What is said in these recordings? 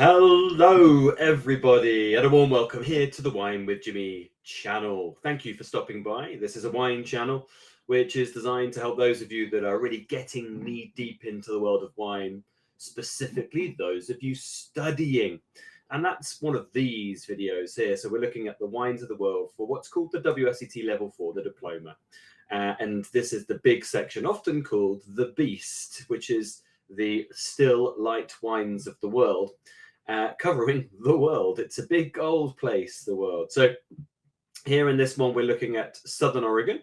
Hello, everybody, and a warm welcome here to the Wine with Jimmy channel. Thank you for stopping by. This is a wine channel which is designed to help those of you that are really getting knee deep into the world of wine, specifically those of you studying. And that's one of these videos here. So we're looking at the wines of the world for what's called the WSET level 4, the Diploma. And this is the big section, often called the Beast, which is the still light wines of the world. Covering the world. It's a big old place, the world. So here in this one, we're looking at Southern Oregon,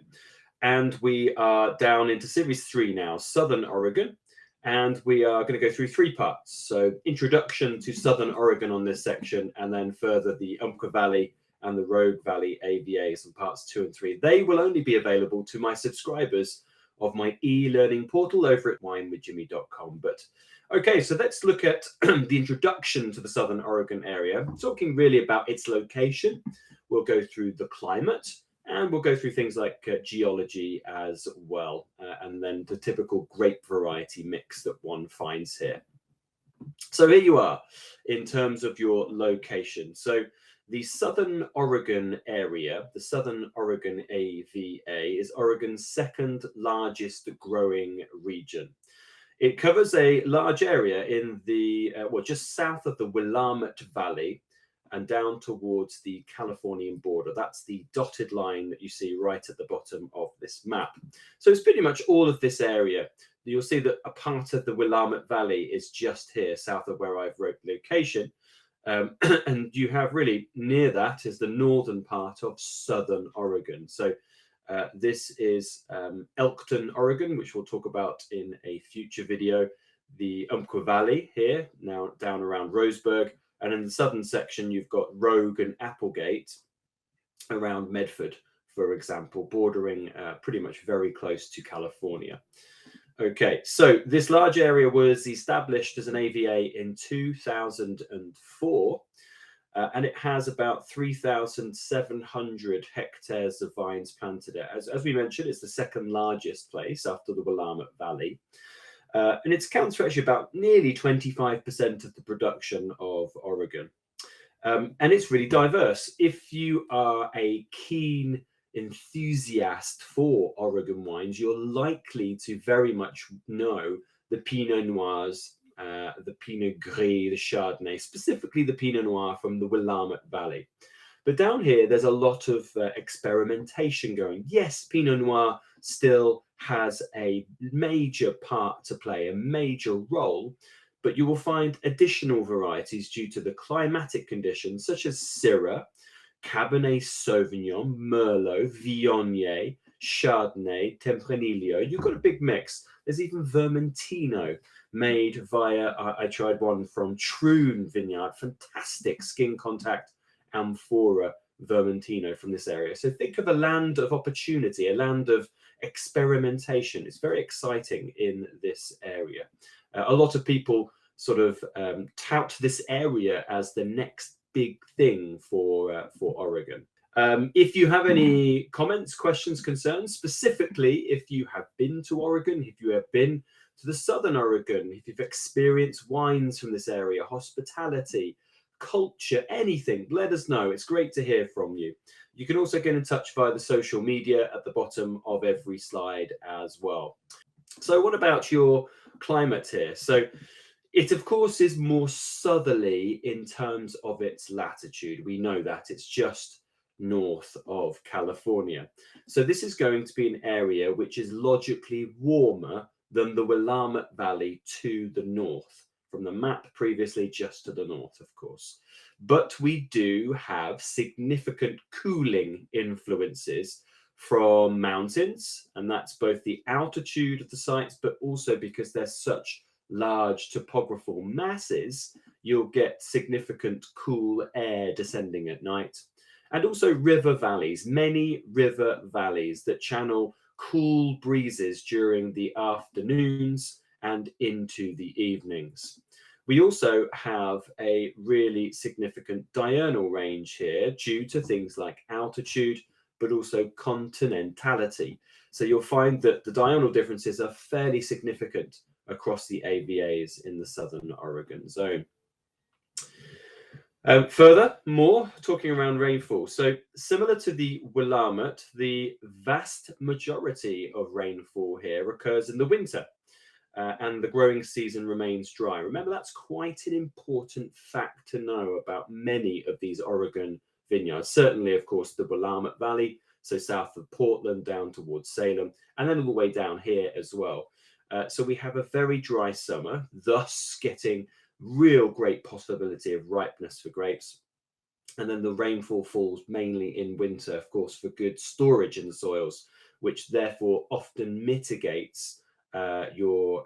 and we are down into Series 3 now, Southern Oregon, and we are going to go through 3 parts. So introduction to Southern Oregon on this section, and then further the Umpqua Valley and the Rogue Valley AVAs in parts 2 and 3. They will only be available to my subscribers of my e-learning portal over at winewithjimmy.com. But okay, so let's look at the introduction to the Southern Oregon area, talking really about its location. We'll go through the climate, and we'll go through things like geology as well, and then the typical grape variety mix that one finds here. So here you are in terms of your location. So the Southern Oregon area, the Southern Oregon AVA, is Oregon's second largest growing region. It covers a large area in the, just south of the Willamette Valley and down towards the Californian border. That's the dotted line that you see right at the bottom of this map. So it's pretty much all of this area. You'll see that a part of the Willamette Valley is just here, south of where I've wrote location. And you have really near that is the northern part of Southern Oregon. So this is Elkton, Oregon, which we'll talk about in a future video. The Umpqua Valley here, now down around Roseburg. And in the southern section, you've got Rogue and Applegate around Medford, for example, bordering pretty much very close to California. Okay, so this large area was established as an AVA in 2004, and it has about 3,700 hectares of vines planted. As we mentioned, it's the second largest place after the Willamette Valley. And it accounts for actually about nearly 25% of the production of Oregon. And it's really diverse. If you are a keen enthusiast for Oregon wines, you're likely to very much know the Pinot Noirs, the Pinot Gris, the Chardonnay, specifically the Pinot Noir from the Willamette Valley. But down here, there's a lot of experimentation going. Yes, Pinot Noir still has a major part to play, a major role, but you will find additional varieties due to the climatic conditions, such as Syrah, Cabernet Sauvignon, Merlot, Viognier, Chardonnay, Tempranillo. You've got a big mix. There's even Vermentino made via, I tried one from Troon Vineyard, fantastic skin contact amphora Vermentino from this area. So think of a land of opportunity, a land of experimentation. It's very exciting in this area. A lot of people sort of tout this area as the next big thing for Oregon. If you have any comments, questions, concerns, specifically if you have been to Oregon, if you have been to the Southern Oregon, if you've experienced wines from this area, hospitality, culture, anything, let us know. It's great to hear from you. You can also get in touch via the social media at the bottom of every slide as well. So what about your climate here? So it, of course, is more southerly in terms of its latitude. We know that it's just north of California. So this is going to be an area which is logically warmer than the Willamette Valley to the north. From the map previously, just to the north, of course. But we do have significant cooling influences from mountains, and that's both the altitude of the sites, but also because they're such large topographical masses, you'll get significant cool air descending at night. And also river valleys, many river valleys that channel cool breezes during the afternoons and into the evenings. We also have a really significant diurnal range here due to things like altitude, but also continentality. So you'll find that the diurnal differences are fairly significant across the AVAs in the Southern Oregon zone. Furthermore, talking around rainfall. So similar to the Willamette, the vast majority of rainfall here occurs in the winter. And the growing season remains dry. Remember, that's quite an important fact to know about many of these Oregon vineyards. Certainly, of course, the Willamette Valley, so south of Portland down towards Salem, and then all the way down here as well. So we have a very dry summer, thus getting real great possibility of ripeness for grapes. And then the rainfall falls mainly in winter, of course, for good storage in the soils, which therefore often mitigates your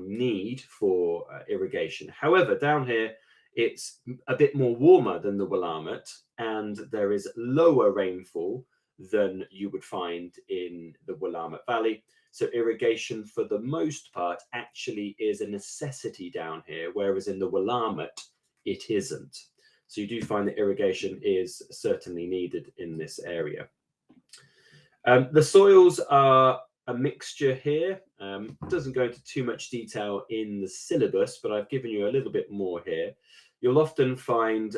need for irrigation. However, down here, it's a bit more warmer than the Willamette, and there is lower rainfall than you would find in the Willamette Valley. So irrigation, for the most part, actually is a necessity down here, whereas in the Willamette, it isn't. So you do find that irrigation is certainly needed in this area. The soils are a mixture here. Doesn't go into too much detail in the syllabus, but I've given you a little bit more here. You'll often find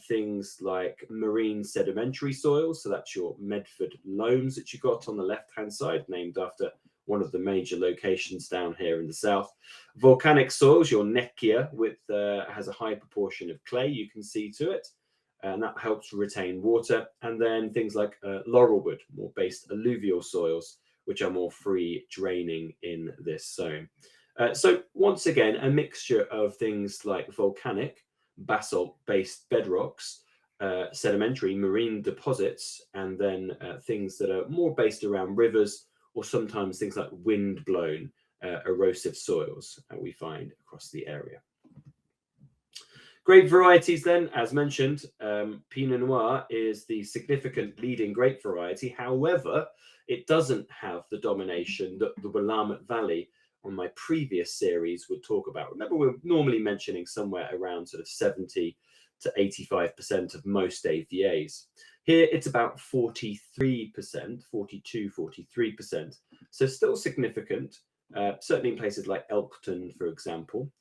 things like marine sedimentary soils. So that's your Medford loams that you got on the left-hand side, named after one of the major locations down here in the south. Volcanic soils, your Nekia, has a high proportion of clay, you can see to it, and that helps retain water. And then things like laurelwood, more based alluvial soils, which are more free draining in this zone. So once again, a mixture of things like volcanic, basalt-based bedrocks, sedimentary marine deposits, and then things that are more based around rivers, or sometimes things like wind-blown erosive soils we find across the area. Grape varieties then, as mentioned, Pinot Noir is the significant leading grape variety. However, it doesn't have the domination that the Willamette Valley on my previous series would talk about. Remember, we're normally mentioning somewhere around sort of 70 to 85% of most AVAs. Here, it's about 43%, 42, 43%. So still significant, certainly in places like Elkton, for example.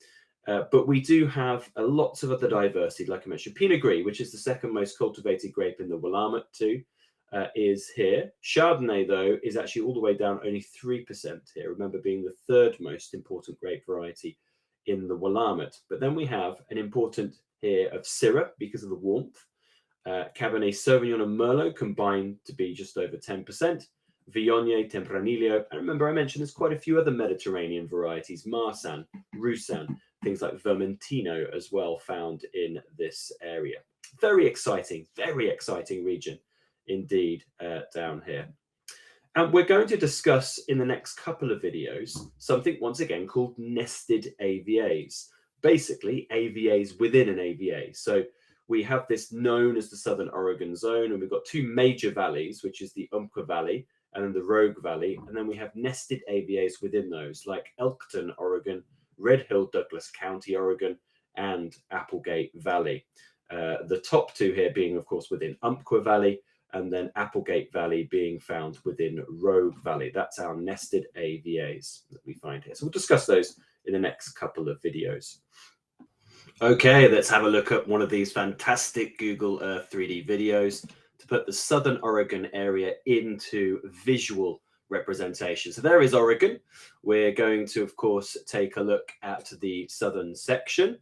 But we do have lots of other diversity, like I mentioned. Pinot Gris, which is the second most cultivated grape in the Willamette too, is here. Chardonnay, though, is actually all the way down, only 3% here. Remember, being the third most important grape variety in the Willamette. But then we have an important here of Syrah because of the warmth. Cabernet Sauvignon and Merlot combined to be just over 10%. Viognier, Tempranillo, and remember I mentioned there's quite a few other Mediterranean varieties, Marsanne, Roussanne, things like Vermentino as well found in this area. Very exciting region indeed down here. And we're going to discuss in the next couple of videos something once again called nested AVAs. Basically, AVAs within an AVA. So we have this known as the Southern Oregon Zone, and we've got two major valleys, which is the Umpqua Valley and then the Rogue Valley. And then we have nested AVAs within those, like Elkton, Oregon, Red Hill, Douglas County, Oregon, and Applegate Valley. The top two here being, of course, within Umpqua Valley, and then Applegate Valley being found within Rogue Valley. That's our nested AVAs that we find here. So we'll discuss those in the next couple of videos. Okay, let's have a look at one of these fantastic Google Earth 3D videos to put the Southern Oregon area into visual representation. So there is Oregon. We're going to, of course, take a look at the southern section.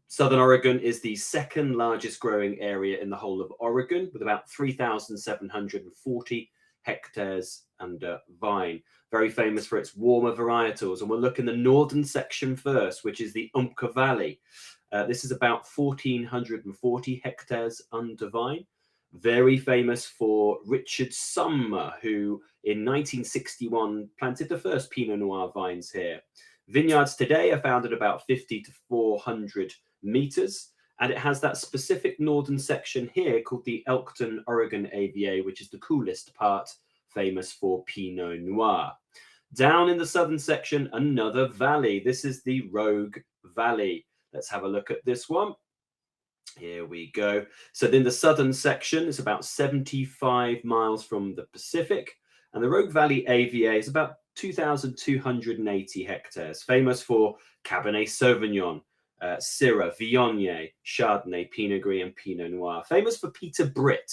Southern Oregon is the second largest growing area in the whole of Oregon, with about 3,740 hectares under vine. Very famous for its warmer varietals. And we'll look in the northern section first, which is the Umpqua Valley. This is about 1,440 hectares under vine. Very famous for Richard Sumner, who in 1961 planted the first Pinot Noir vines here. Vineyards today are found at about 50 to 400 meters, and it has that specific northern section here called the Elkton, Oregon AVA, which is the coolest part, famous for Pinot Noir. Down in the southern section, another valley. This is the Rogue Valley. Let's have a look at this one. Here we go. So in the southern section, it's about 75 miles from the Pacific, and the Rogue Valley AVA is about 2,280 hectares, famous for Cabernet Sauvignon, Syrah, Viognier, Chardonnay, Pinot Gris, and Pinot Noir. Famous for Peter Britt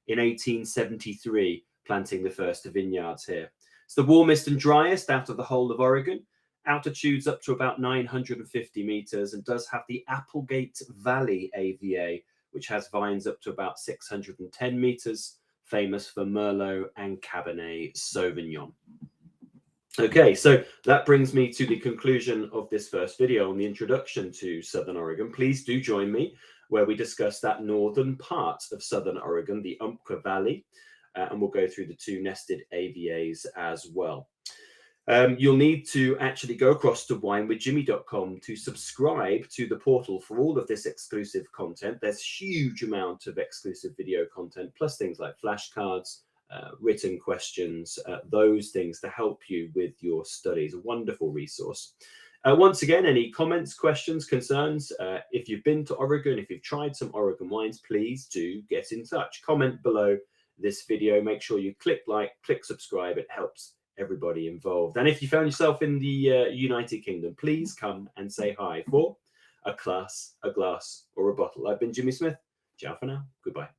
in 1873, planting the first vineyards here. It's the warmest and driest out of the whole of Oregon. Altitudes up to about 950 meters, and does have the Applegate Valley AVA, which has vines up to about 610 meters, famous for Merlot and Cabernet Sauvignon. Okay, so that brings me to the conclusion of this first video on the introduction to Southern Oregon. Please do join me where we discuss that northern part of Southern Oregon, the Umpqua Valley, and we'll go through the two nested AVAs as well. You'll need to actually go across to winewithjimmy.com to subscribe to the portal for all of this exclusive content. There's a huge amount of exclusive video content, plus things like flashcards, written questions, those things to help you with your studies. A wonderful resource. Once again, any comments, questions, concerns, if you've been to Oregon, if you've tried some Oregon wines, please do get in touch. Comment below this video. Make sure you click like, click subscribe. It helps everybody involved. And if you found yourself in the United Kingdom, please come and say hi for a class, a glass, or a bottle. I've been Jimmy Smith. Ciao for now. Goodbye.